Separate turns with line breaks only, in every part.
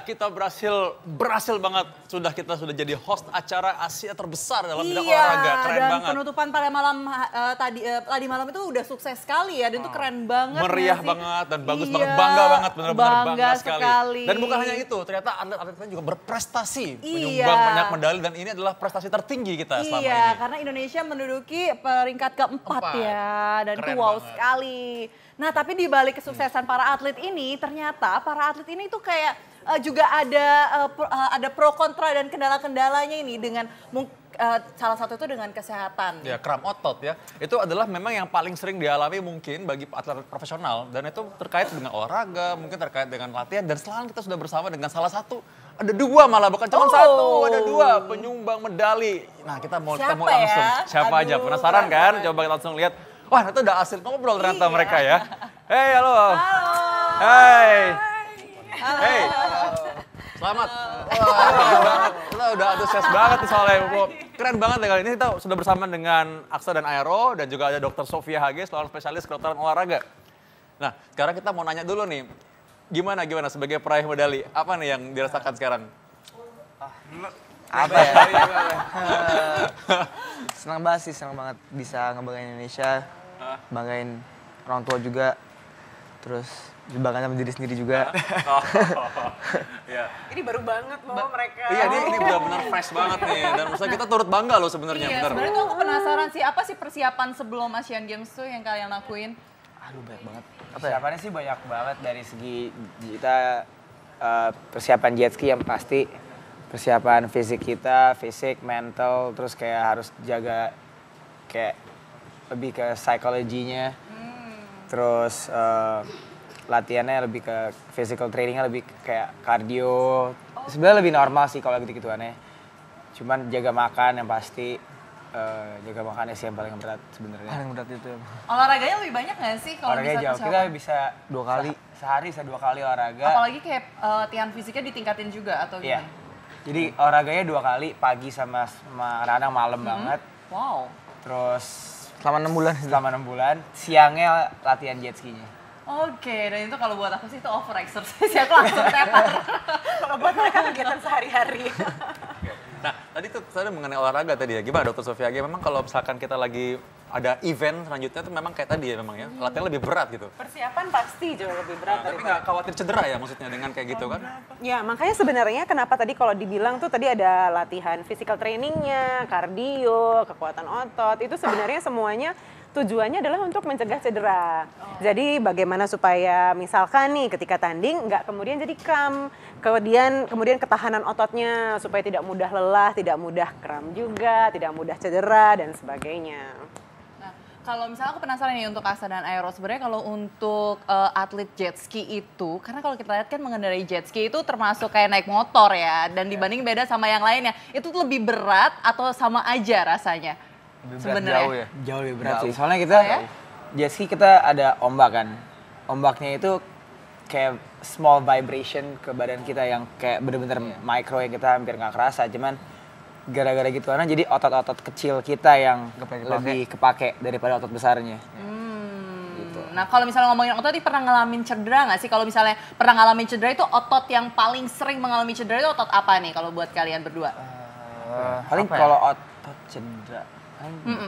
kita berhasil banget. Kita sudah jadi host acara Asia terbesar dalam bidang
Iya,
olahraga. Keren
dan
banget.
penutupan pada malam tadi malam itu udah sukses sekali ya, dan itu keren banget.
Meriah
nggak sih?
banget dan bagus
Iya,
banget, bangga banget, benar-benar bangga
bangga
sekali. Dan bukan hanya itu, ternyata atlet-atletnya juga berprestasi,
Iya.
menyumbang banyak medali dan ini adalah prestasi tertinggi kita selama ini.
Iya, karena Indonesia menduduki peringkat keempat ya, dan itu
Keren
wow
banget.
sekali. Nah, tapi di balik kesuksesan para atlet ini, ternyata para atlet ini tuh kayak juga ada pro kontra dan kendala-kendalanya ini dengan salah satu itu dengan kesehatan.
Ya, kram otot ya. Itu adalah memang yang paling sering dialami mungkin bagi atlet profesional. Dan itu terkait dengan olahraga, mungkin terkait dengan latihan. Dan sekarang kita sudah bersama dengan salah satu, ada dua malah, bukan cuma satu, ada dua penyumbang medali. Nah, kita mau ketemu
Siapa
langsung.
ya?
Siapa aja,
Aduh,
penasaran kan?
penasaran.
Coba kita langsung lihat. Wah, itu udah hasil ngobrol ternyata mereka ya. Hei, halo.
Halo.
Hai. Hei. Selamat. Wah, keren banget. Kita udah antusias banget nih soalnya. Keren banget ya kali ini kita sudah bersama dengan Aksa dan Aero dan juga ada Dr. Sofia Hage, seorang spesialis kedokteran olahraga. Nah, sekarang kita mau nanya dulu nih. Gimana sebagai peraih medali? Apa nih yang dirasakan sekarang?
Apa ya? Senang banget sih, senang banget bisa ngebanggain Indonesia, banggain orang tua juga, terus banggain sama diri sendiri juga.
Iya.
Ini baru banget loh mereka.
Iya, ini benar-benar fresh banget nih. Dan maksudnya kita turut bangga loh sebenarnya.
Iya,
bener.
sebenarnya tuh aku penasaran sih, apa sih persiapan sebelum Asian Games tuh yang kalian lakuin?
Aduh, banyak banget.
Persiapannya sih banyak banget dari segi kita persiapan jet ski yang pasti, persiapan fisik kita, fisik, mental, terus kayak harus jaga kayak lebih ke psikologinya, terus latihannya lebih ke physical trainingnya lebih kayak cardio. Sebenarnya lebih normal sih kalau gitu-gituannya. Cuman jaga makan yang pasti, jaga makannya sih yang paling berat sebenarnya.
Paling berat itu ya.
Olahraganya lebih banyak nggak sih kalau
Olahraganya
bisa
jauh, kita
persiapan?
bisa 2 kali, sehari bisa 2 kali olahraga.
Apalagi kayak latihan fisiknya ditingkatin juga atau
Iya.
gimana?
Jadi olahraganya 2 kali, pagi sama kadang malam banget.
Wow.
Terus
Selama 6 bulan.
selama 6 bulan, siangnya latihan jet skinya.
Oke, dan itu kalau buat aku sih itu over exercise ya, aku langsung tepar.
Kalau buat mereka kegiatan sehari-hari.
Nah, tadi tuh mengenai olahraga tadi ya. Gimana Dr. Sofia Hage? Memang kalau misalkan kita lagi ada event selanjutnya tuh memang kayak tadi ya memang ya. Latihan lebih berat gitu.
Persiapan pasti jauh lebih berat
Tapi
daripada.
nggak khawatir cedera ya maksudnya dengan kayak gitu kan?
Ya, makanya sebenarnya kenapa tadi kalau dibilang tuh tadi ada latihan physical trainingnya, kardio, kekuatan otot, itu sebenarnya semuanya tujuannya adalah untuk mencegah cedera. Jadi bagaimana supaya misalkan nih ketika tanding nggak kemudian jadi kram, kemudian ketahanan ototnya supaya tidak mudah lelah, tidak mudah kram juga, tidak mudah cedera dan sebagainya.
Nah, kalau misalnya aku penasaran nih untuk Aksa dan Aero, sebenarnya kalau untuk atlet jet ski itu, karena kalau kita lihat kan mengendarai jet ski itu termasuk kayak naik motor ya, dan dibanding beda sama yang lainnya, itu lebih berat atau sama aja rasanya?
Lebih berat
Sebenarnya.
jauh ya.
Jauh lebih berat sih.
Jauh.
Soalnya kita
ya?
jet ski kita ada ombak kan. Ombaknya itu kayak small vibration ke badan kita yang kayak bener-bener micro yang kita hampir nggak kerasa. Cuman gara-gara gitu karena jadi otot-otot kecil kita yang lebih kepake daripada otot besarnya. Gitu.
Nah, kalau misalnya ngomongin otot, pernah ngalamin cedera nggak sih? Kalau misalnya pernah ngalamin cedera itu otot yang paling sering mengalami cedera itu otot apa nih kalau buat kalian berdua?
Paling kalau otot cedera.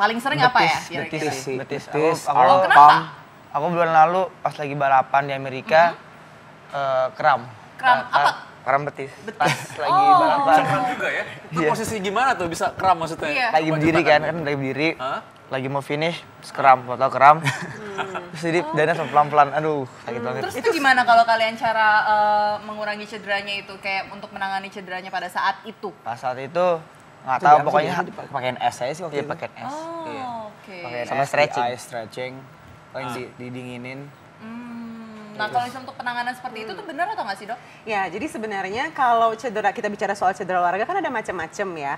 Paling sering apa ya?
Betis
kira-kira?
sih.
Betis.
Betis,
Aku-
Oh,
arm,
kenapa?
palm.
Aku bulan lalu pas lagi balapan di Amerika, kram.
Kram apa?
Kram betis. Pas lagi
Oh.
balapan.
Kram juga ya? Itu posisi gimana tuh bisa kram maksudnya?
Iya.
Lagi berdiri kan lagi berdiri.
Hah?
Lagi mau finish, terus kram, foto kram. Terus jadi dana pelan-pelan, aduh sakit banget.
Terus itu gimana kalau kalian cara mengurangi cederanya itu, kayak untuk menangani cederanya pada saat itu?
Pas saat itu nggak
Itu
tahu
diambil
pokoknya
jadi pakaian es aja sih waktu
dia
itu.
pakai es. Iya.
Oh, oke.
Pakaian
Sama
es,
stretching.
ice stretching. Paling didinginin.
Nah, kalau misalnya untuk penanganan seperti itu tuh benar atau nggak sih, Dok?
Ya, jadi sebenarnya kalau cedera, kita bicara soal cedera olahraga kan ada macam-macam ya.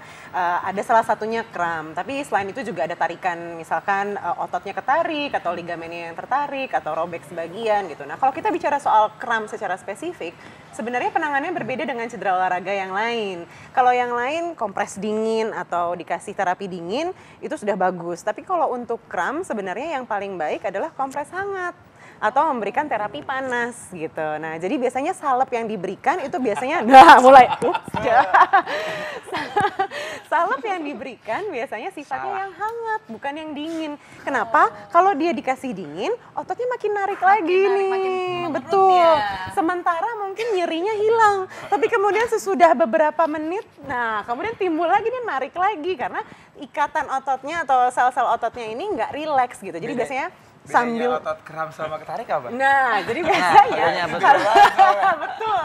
Ada salah satunya kram, tapi selain itu juga ada tarikan, misalkan ototnya ketarik atau ligamennya yang tertarik atau robek sebagian gitu. Nah, kalau kita bicara soal kram secara spesifik, sebenarnya penanganannya berbeda dengan cedera olahraga yang lain. Kalau yang lain kompres dingin atau dikasih terapi dingin itu sudah bagus. Tapi kalau untuk kram sebenarnya yang paling baik adalah kompres hangat. atau memberikan terapi panas gitu. Nah, jadi biasanya salep yang diberikan itu biasanya, nah mulai, salep yang diberikan biasanya sifatnya yang hangat, bukan yang dingin. Kenapa? Kalau dia dikasih dingin, ototnya makin narik lagi nih.
makin
Betul.
ya.
Sementara mungkin nyerinya hilang, tapi kemudian sesudah beberapa menit, nah kemudian timbul lagi nih narik lagi karena ikatan ototnya atau sel-sel ototnya ini nggak rileks gitu. Jadi biasanya sambil
otot kram sama ketarik apa?
Nah, jadi biasanya
betul.
betul.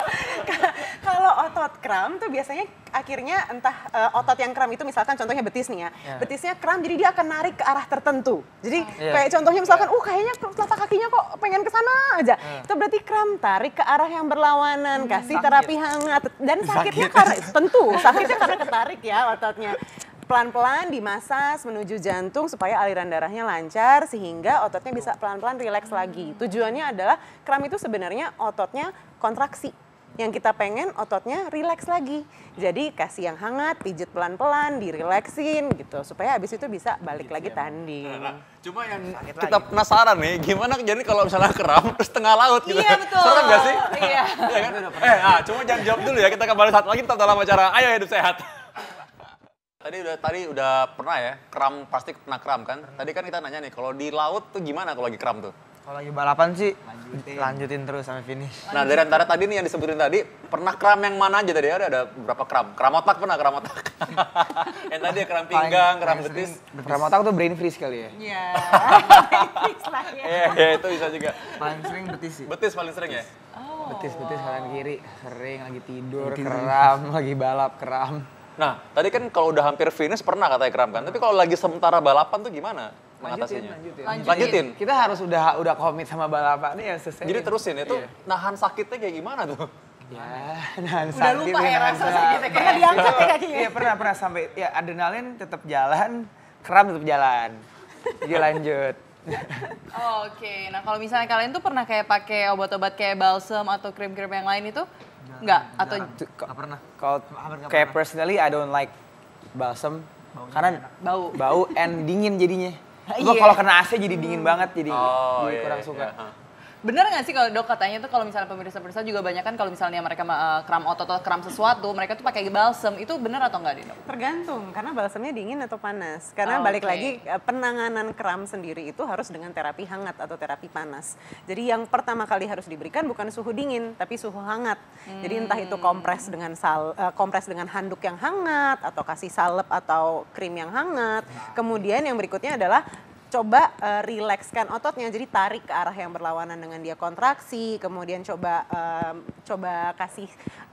Kalau otot kram tuh biasanya akhirnya entah otot yang kram itu misalkan contohnya betis nih ya. Betisnya kram jadi dia akan narik ke arah tertentu. Jadi kayak contohnya misalkan kayaknya telapak kakinya kok pengen ke sana aja. Itu berarti kram, tarik ke arah yang berlawanan, kasih terapi hangat dan sakitnya karena tentu sakitnya karena ketarik ya ototnya. Pelan-pelan dimasas menuju jantung supaya aliran darahnya lancar sehingga ototnya bisa pelan-pelan rileks lagi. Tujuannya adalah kram itu sebenarnya ototnya kontraksi. Yang kita pengen ototnya rileks lagi. Jadi kasih yang hangat, pijit pelan-pelan, dirileksin gitu supaya habis itu bisa balik lagi tanding.
Cuma yang kita penasaran nih, gimana jadi kalau misalnya kram terus tengah laut gitu.
Iya, betul.
Serem gak sih?
Iya.
Iya kan? Cuma jangan jawab dulu ya, kita kembali saat lagi tetap dalam acara Ayo Hidup Sehat. Tadi udah pernah ya, kram pasti pernah kram kan? Tadi kan kita nanya nih, kalau di laut tuh gimana kalau lagi kram tuh?
Kalau lagi balapan sih lanjutin terus sampai finish.
Nah dari antara tadi nih yang disebutin tadi, pernah kram yang mana aja tadi? Ada berapa kram? Kram otak pernah, kram otak. Yang tadi ya kram pinggang, kram betis.
Kram otak tuh brain freeze kali ya?
Iya.
Iya, itu bisa juga.
Paling sering betis sih.
Betis paling sering ya?
Betis kanan kiri, sering lagi tidur, kram, lagi balap, kram.
Nah, tadi kan kalau udah hampir finish pernah katanya kram kan? Tapi kalau lagi sementara balapan tuh gimana mengatasinya? Lanjutin.
Kita harus udah komit sama balapan ya selesai.
Jadi terusin itu nahan sakitnya kayak gimana tuh?
Ya, nahan
Udah
sakit.
lupa ya rasa sakitnya
Pernah
kayak
diangkat ya kakinya?
Iya pernah sampai ya adrenalin tetap jalan, kram tetap jalan. Jadi lanjut.
Oke, nah kalau misalnya kalian tuh pernah kayak pakai obat-obat kayak balsam atau krim-krim yang lain itu? Enggak? Atau
Nggak pernah.
Kalau kayak personally I don't like balsam karena bau and dingin jadinya. Cuma
Iya.
kalau kena AC jadi dingin banget jadi
iya,
kurang
iya,
suka.
iya.
bener nggak sih kalau dok katanya tuh kalau misalnya pemirsa-pemirsa juga banyak kan kalau misalnya mereka kram otot atau kram sesuatu, mereka tuh pakai balsam. Itu bener atau enggak, Dok?
Tergantung, karena balsamnya dingin atau panas. Karena
Oh,
balik
oke.
lagi, penanganan kram sendiri itu harus dengan terapi hangat atau terapi panas. Jadi yang pertama kali harus diberikan bukan suhu dingin, tapi suhu hangat. Jadi entah itu kompres dengan handuk yang hangat, atau kasih salep atau krim yang hangat. Kemudian yang berikutnya adalah coba rilekskan ototnya, jadi tarik ke arah yang berlawanan dengan dia kontraksi, kemudian coba kasih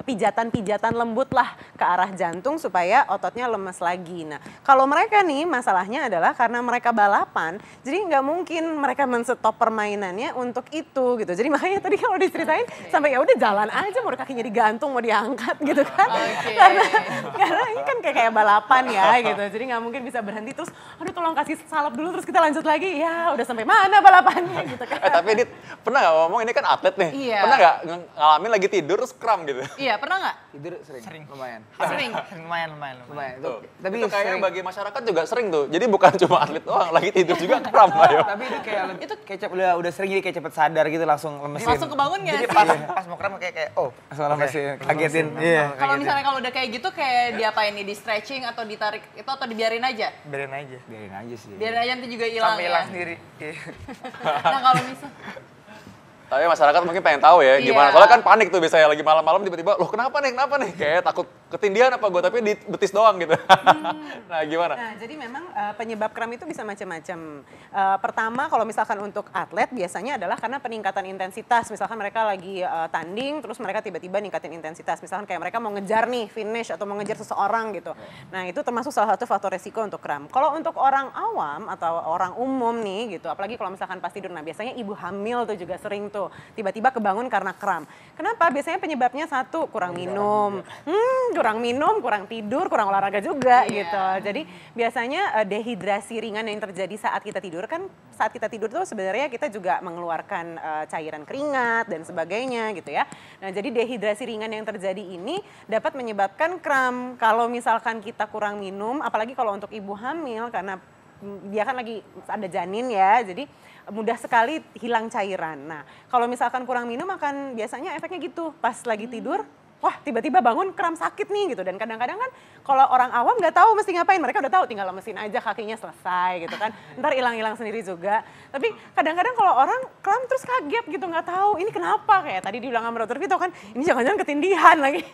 pijatan-pijatan lembut lah ke arah jantung supaya ototnya lemes lagi. Nah, kalau mereka nih masalahnya adalah karena mereka balapan, jadi nggak mungkin mereka men-stop permainannya untuk itu gitu. Jadi makanya tadi kalau diceritain sampai ya udah jalan aja, mau kakinya digantung, mau diangkat gitu kan. Karena ini kan kayak balapan ya gitu. Jadi nggak mungkin bisa berhenti terus, aduh tolong kasih salep dulu terus kita lanjut lagi. Ya udah sampai mana balapannya gitu kan.
Tapi Dit, pernah nggak ngomong ini kan atlet nih?
Iya.
Pernah nggak ngalamin lagi tidur terus kram gitu?
Iya, pernah nggak?
Tidur sering. Lumayan.
Sering.
Lumayan.
Tuh.
Tapi
itu kayaknya
sering.
bagi masyarakat juga sering tuh. Jadi bukan cuma atlet doang, lagi tidur juga kram ayo.
Tapi itu kayak udah sering jadi kayak cepet sadar gitu langsung lemesin.
Langsung kebangun nggak
Jadi
sih?
pas mau kram kayak
Langsung lemesin, kagetin. Iya.
Kalau misalnya kalau udah kayak gitu kayak diapain nih, di stretching atau ditarik itu atau dibiarin aja?
biarin aja.
Biarin aja sih.
Biarin aja nanti juga hilang
Sampai
ya.
hilang sendiri. Iya.
Nah kalau misal
Tapi masyarakat mungkin pengen tahu ya gimana.
Iya.
Soalnya kan panik tuh biasanya lagi malam-malam tiba-tiba, loh kenapa nih? Kayak takut ketindihan apa gue, tapi di betis doang gitu. Nah gimana?
Nah, jadi memang penyebab kram itu bisa macam-macam. Pertama, kalau misalkan untuk atlet biasanya adalah karena peningkatan intensitas. Misalkan mereka lagi tanding, terus mereka tiba-tiba ningkatin intensitas. Misalkan kayak mereka mau ngejar nih, finish atau mau ngejar seseorang gitu. Nah, itu termasuk salah satu faktor resiko untuk kram. Kalau untuk orang awam atau orang umum nih gitu, apalagi kalau misalkan pas tidur, nah biasanya ibu hamil tuh juga sering tuh tiba-tiba kebangun karena kram. Kenapa? Biasanya penyebabnya satu, kurang minum, kurang tidur, kurang olahraga juga gitu. Jadi biasanya dehidrasi ringan yang terjadi saat kita tidur kan, saat kita tidur tuh sebenarnya kita juga mengeluarkan cairan keringat dan sebagainya gitu ya. Nah jadi dehidrasi ringan yang terjadi ini dapat menyebabkan kram. Kalau misalkan kita kurang minum, apalagi kalau untuk ibu hamil karena dia kan lagi ada janin ya, jadi mudah sekali hilang cairan. Nah, kalau misalkan kurang minum akan biasanya efeknya gitu, pas lagi tidur, wah tiba-tiba bangun kram sakit nih gitu. Dan kadang-kadang kan kalau orang awam nggak tahu mesti ngapain, mereka udah tahu tinggal lemesin aja kakinya selesai gitu kan. Ntar hilang-hilang sendiri juga. Tapi kadang-kadang kalau orang kram terus kaget gitu, nggak tahu ini kenapa. Kayak tadi dibilang sama dokter Vito kan, ini jangan-jangan ketindihan lagi.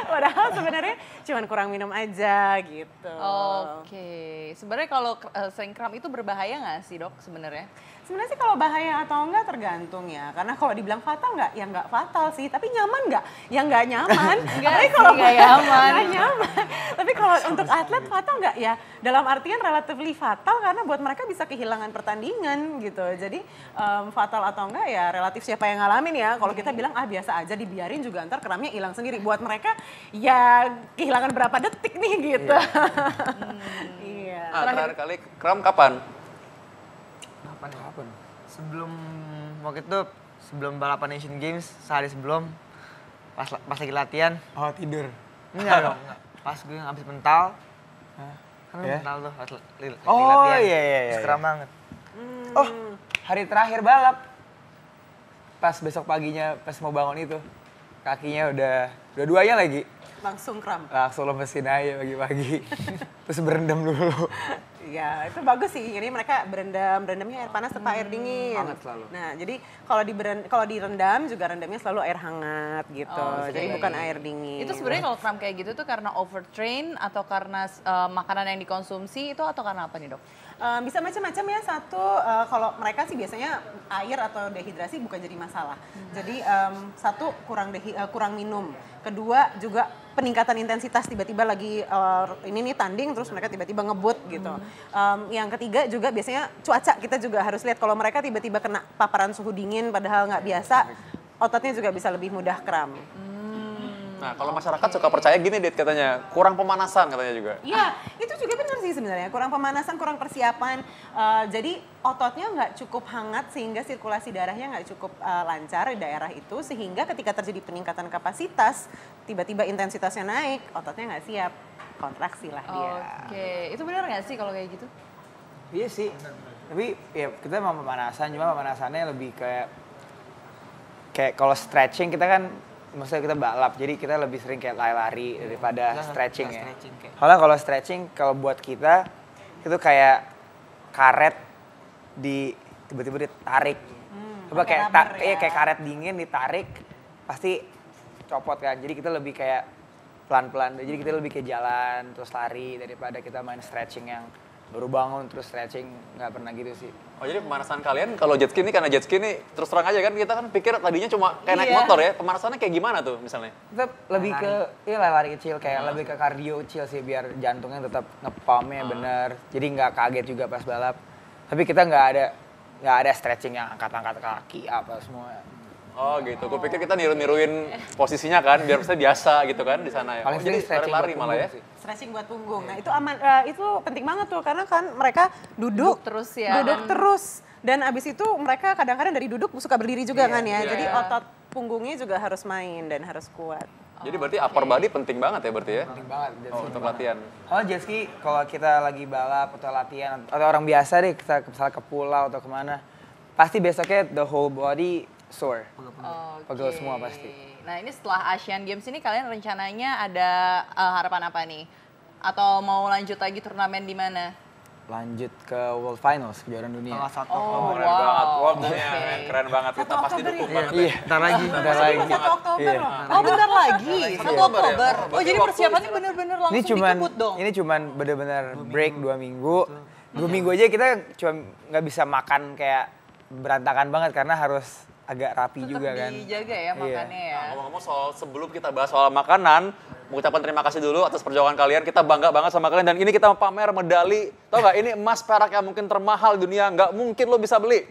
Padahal sebenarnya cuma kurang minum aja gitu.
Oke, sebenarnya kalau sering kram itu berbahaya nggak sih dok sebenarnya?
Sebenarnya sih kalau bahaya atau enggak tergantung ya. Karena kalau dibilang fatal enggak, ya enggak fatal sih. Tapi nyaman enggak? Ya enggak nyaman. Tapi kalau
nggak nyaman.
Nggak nyaman. Tapi kalau untuk atlet fatal enggak? Ya dalam artian relatively fatal karena buat mereka bisa kehilangan pertandingan gitu. Jadi fatal atau enggak ya relatif siapa yang ngalamin ya. Kalau kita bilang biasa aja dibiarin juga ntar kramnya hilang sendiri. Buat mereka ya kehilangan berapa detik nih gitu. Iya.
Terakhir kali kram kapan?
Kapan? Sebelum waktu itu sebelum balapan Asian Games sehari sebelum pas lagi latihan.
Oh tidur.
Enggak dong, enggak. Pas gue habis mental. Kan
Ya?
mental tuh pas lagi
Oh,
latihan.
iya.
Terus kram banget.
Oh hari terakhir balap. Pas besok paginya pas mau bangun itu. Kakinya udah dua-duanya lagi.
Langsung kram.
Langsung lemesin aja pagi-pagi. Terus berendam dulu.
Ya itu bagus sih. Jadi mereka berendamnya air panas atau air dingin.
Hangat selalu.
Nah jadi kalau direndam juga rendamnya selalu air hangat gitu. Jadi bukan air dingin.
Itu sebenarnya kalau kram kayak gitu tuh karena overtrain atau karena makanan yang dikonsumsi itu atau karena apa nih dok?
Bisa macam-macam ya. Satu kalau mereka sih biasanya air atau dehidrasi bukan jadi masalah. Jadi satu kurang minum. Kedua juga peningkatan intensitas tiba-tiba lagi ini nih tanding terus mereka tiba-tiba ngebut gitu. Yang ketiga juga biasanya cuaca kita juga harus lihat kalau mereka tiba-tiba kena paparan suhu dingin padahal nggak biasa ototnya juga bisa lebih mudah kram.
Nah, kalau masyarakat suka percaya gini, Dit, katanya kurang pemanasan katanya juga.
Iya, itu juga benar sih sebenarnya. Kurang pemanasan, kurang persiapan. Jadi ototnya nggak cukup hangat sehingga sirkulasi darahnya nggak cukup lancar di daerah itu. Sehingga ketika terjadi peningkatan kapasitas, tiba-tiba intensitasnya naik, ototnya nggak siap. Kontraksi lah dia.
Oke, itu benar nggak sih kalau kayak gitu?
Iya sih. Tapi ya kita mau pemanasan, cuma pemanasannya lebih kayak kalau stretching kita kan maksudnya kita balap, jadi kita lebih sering kayak lari-lari daripada stretching ya. Kalau stretching, kalau buat kita itu kayak karet tiba-tiba ditarik. Coba kayak karet dingin ditarik, pasti copot kan. Jadi kita lebih kayak pelan-pelan. Jadi kita lebih kayak jalan terus lari daripada kita main stretching yang baru bangun terus stretching, nggak pernah gitu sih.
Oh jadi pemanasan kalian kalau jet ski ini, karena jet ski ini terus terang aja kan kita kan pikir tadinya cuma kayak naik motor ya, pemanasannya kayak gimana tuh misalnya?
Tetap lebih ke lari kecil, kayak lebih ke kardio kecil sih biar jantungnya tetap ngepumpnya bener, jadi nggak kaget juga pas balap. Tapi kita nggak ada stretching yang angkat-angkat kaki apa semua.
Oh gitu, gue pikir kita niru-niruin posisinya kan, biar biasa gitu kan di sana ya.
Paling
Oh, jadi
stretching
lari
buat
malah ya?
punggung sih.
Stretching buat punggung. Nah itu aman, itu penting banget tuh karena kan mereka duduk
terus ya.
Duduk terus. Dan abis itu mereka kadang-kadang dari duduk suka berdiri juga kan ya. Jadi otot punggungnya juga harus main dan harus kuat.
Jadi berarti upper body penting banget ya berarti ya?
Penting banget jet ski.
Untuk latihan.
Kalau jet ski, kalau kita lagi balap atau latihan, atau orang biasa deh, kita misalnya ke pulau atau kemana, pasti besoknya the whole body sore. Pegel semua pasti.
Nah ini setelah Asian Games ini kalian rencananya ada harapan apa nih? Atau mau lanjut lagi turnamen di mana?
Lanjut ke World Finals, kejuaraan dunia.
Oh,
Keren banget, wow,
Oke.
keren banget. Kita pasti dukung banget ya.
Iya, bentar lagi.
Satu Oktober loh.
Oh bentar lagi, 1
Oktober ya?
Oktober. Oh jadi
Waktu
persiapannya bener-bener langsung dikebut dong?
Ini cuman bener-bener break 2 minggu. 2 minggu aja kita cuma nggak bisa makan kayak berantakan banget karena harus agak rapi
Tetap
juga kan.
dijaga ya makannya ya.
Ngomong-ngomong sebelum kita bahas soal makanan, mengucapkan terima kasih dulu atas perjuangan kalian. Kita bangga banget sama kalian dan ini kita pamer medali. Tau gak, ini emas perak yang mungkin termahal di dunia, nggak mungkin lo bisa beli.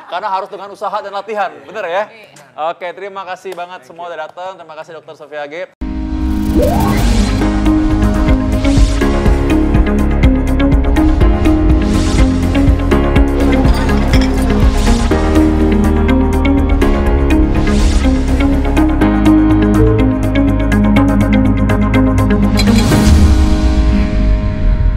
Karena harus dengan usaha dan latihan, bener ya? Oke, terima kasih banget semua udah datang. Terima kasih Dr. Sofia G.